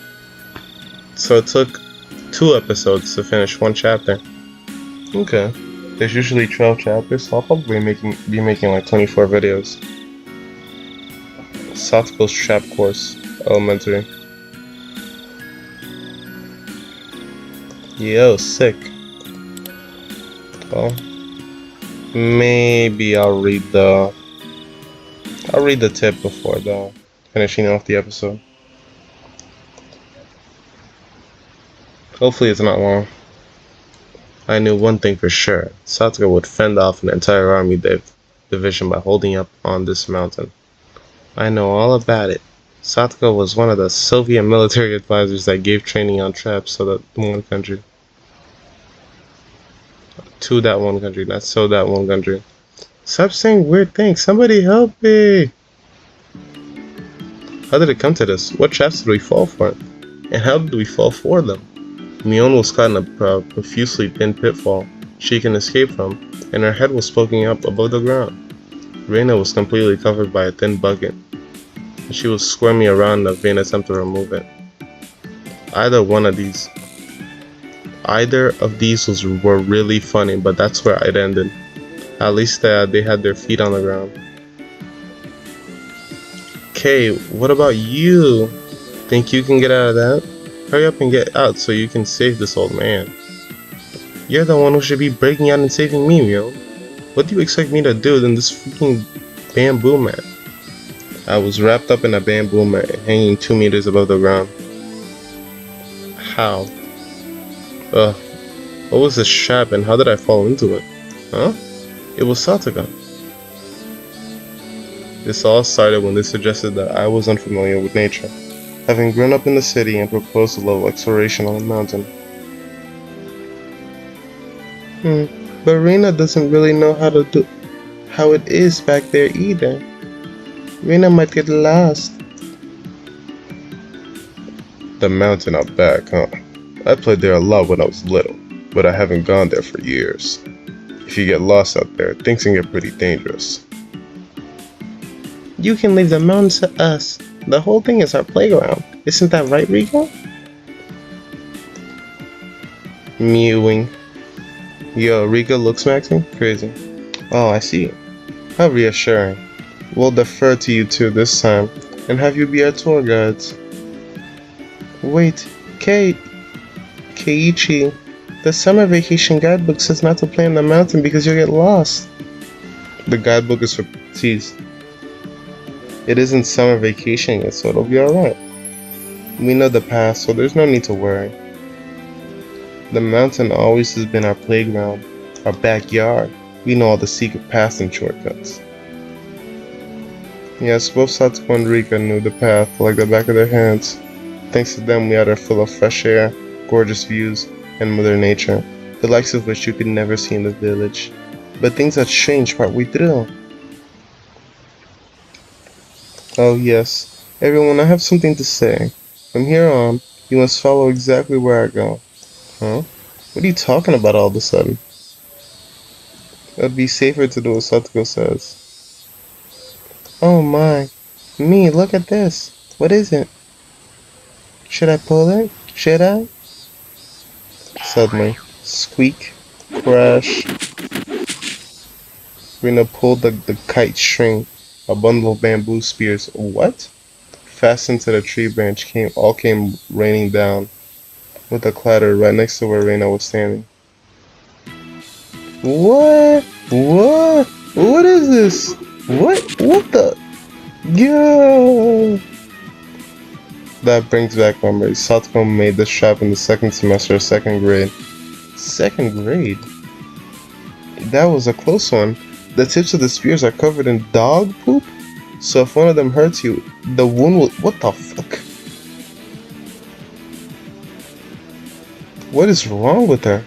So it took 2 episodes to finish 1 chapter. Okay. There's usually 12 chapters, so I'll probably be making like 24 videos. Satoko's Trap Course, Elementary. Yo, sick. Well, maybe I'll read the tip before the finishing off the episode. Hopefully it's not long. I knew one thing for sure. Satoko would fend off an entire army division by holding up on this mountain. I know all about it. Satoko was one of the Soviet military advisors that gave training on traps to that one country. Not so that one country. Stop saying weird things. Somebody help me! How did it come to this? What traps did we fall for? And how did we fall for them? Mion was caught in a profusely thin pitfall she can escape from, and her head was poking up above the ground. Reina was completely covered by a thin bucket, and she was squirming around in a vain attempt to remove it. Either of these were really funny, but that's where it ended. At least they had their feet on the ground. Okay, what about you? Think you can get out of that? Hurry up and get out so you can save this old man. You're the one who should be breaking out and saving me, Mio. What do you expect me to do in this freaking bamboo mat? I was wrapped up in a bamboo mat hanging 2 meters above the ground. How? What was this trap and how did I fall into it? Huh? It was Satoko. This all started when they suggested that I was unfamiliar with nature, having grown up in the city, and proposed a little exploration on the mountain. But Reina doesn't really know how it is back there either. Reina might get lost. The mountain out back, huh? I played there a lot when I was little, but I haven't gone there for years. If you get lost out there, things can get pretty dangerous. You can leave the mountains to us. The whole thing is our playground. Isn't that right, Rika? Mewing. Yo, Rika looks maxing? Crazy. Oh, I see. How reassuring. We'll defer to you two this time, and have you be our tour guides. Wait, Keiichi, the summer vacation guidebook says not to play on the mountain because you'll get lost. The guidebook is for teas. It isn't summer vacation yet, so it'll be alright. We know the past, so there's no need to worry. The mountain always has been our playground, our backyard. We know all the secret paths and shortcuts. Yes, both Satsuko and Rika knew the path like the back of their hands. Thanks to them, we had our fill of fresh air, gorgeous views, and Mother Nature, the likes of which you could never see in the village. But things had changed partway through. Oh yes, everyone, I have something to say. From here on, you must follow exactly where I go. Huh? What are you talking about all of a sudden? It would be safer to do what Satsuko says. Oh my. Me, look at this. What is it? Should I pull it? Should I? Suddenly, squeak, crash. Rina pulled the kite string. A bundle of bamboo spears. What? Fastened to the tree branch came raining down with a clatter right next to where Rena was standing. What? What? What is this? What the? Yo! That brings back memories. Satsuko made this trap in the second semester of second grade. Second grade? That was a close one. The tips of the spears are covered in dog poop? So if one of them hurts you, the wound will... What the fuck? What is wrong with her?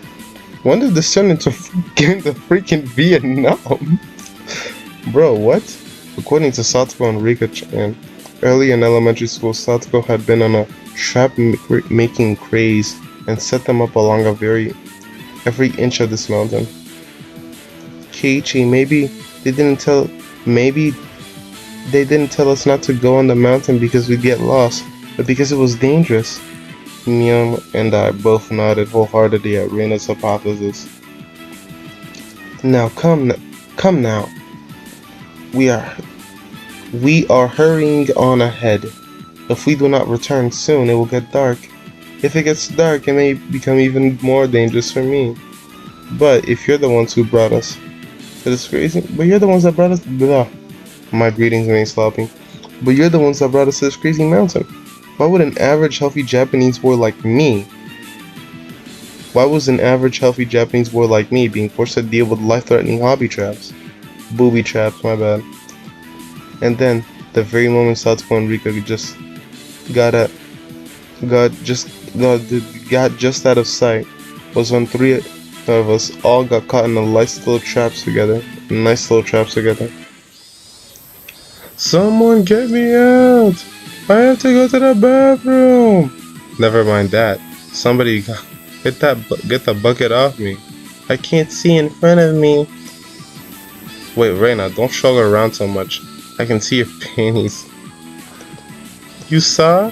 When did this turn into the freaking Vietnam? Bro, what? According to Satsuko and Rika-chan, early in elementary school, Satsuko had been on a trap-making craze and set them up along every inch of this mountain. Keiichi, maybe they didn't tell us not to go on the mountain because we'd get lost, but because it was dangerous. Mion and I both nodded wholeheartedly at Reina's hypothesis. Now come now. We are hurrying on ahead. If we do not return soon, it will get dark. If it gets dark, it may become even more dangerous for me. But if you're the ones who brought us to this crazy, but you're the ones that brought us. Blah. My greetings remain sloppy. But you're the ones that brought us to this crazy mountain. Why would an average healthy Japanese boy like me? Why was an average healthy Japanese boy like me being forced to deal with life-threatening hobby traps? Booby traps, my bad. And then, the very moment Satsuko and Rika got just out of sight, was when three of us all got caught in nice little traps together. Someone get me out! I have to go to the bathroom! Never mind that. Somebody get the bucket off me. I can't see in front of me. Wait, Reina, don't struggle around so much. I can see your panties. You saw?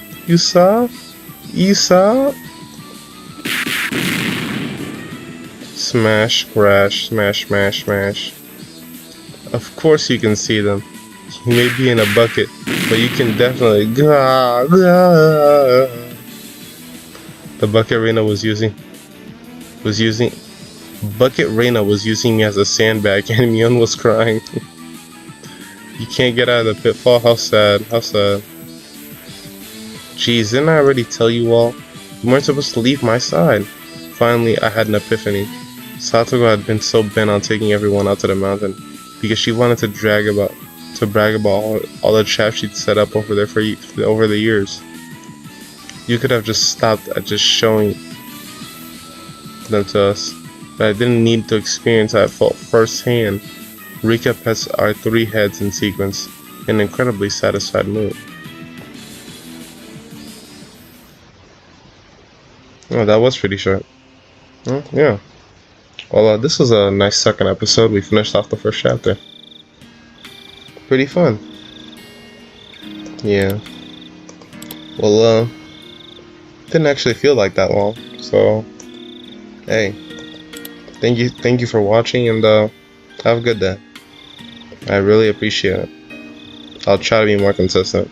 Smash, crash, smash, smash, smash. Of course you can see them. You may be in a bucket, but you can definitely... The bucket Reina was using me as a sandbag, and Mion was crying. You can't get out of the pitfall. How sad. Jeez, didn't I already tell you all? You weren't supposed to leave my side. Finally, I had an epiphany. Satsuko had been so bent on taking everyone out to the mountain because she wanted to brag about all the traps she'd set up over there over the years. You could have just stopped at just showing them to us, but I didn't need to experience how I felt firsthand. Rika pets our three heads in sequence, in an incredibly satisfied mood. Oh, that was pretty short. Yeah. Well, this was a nice second episode. We finished off the first chapter. Pretty fun. Yeah. Well, didn't actually feel like that long. So, hey, thank you for watching, and have a good day. I really appreciate it. I'll try to be more consistent.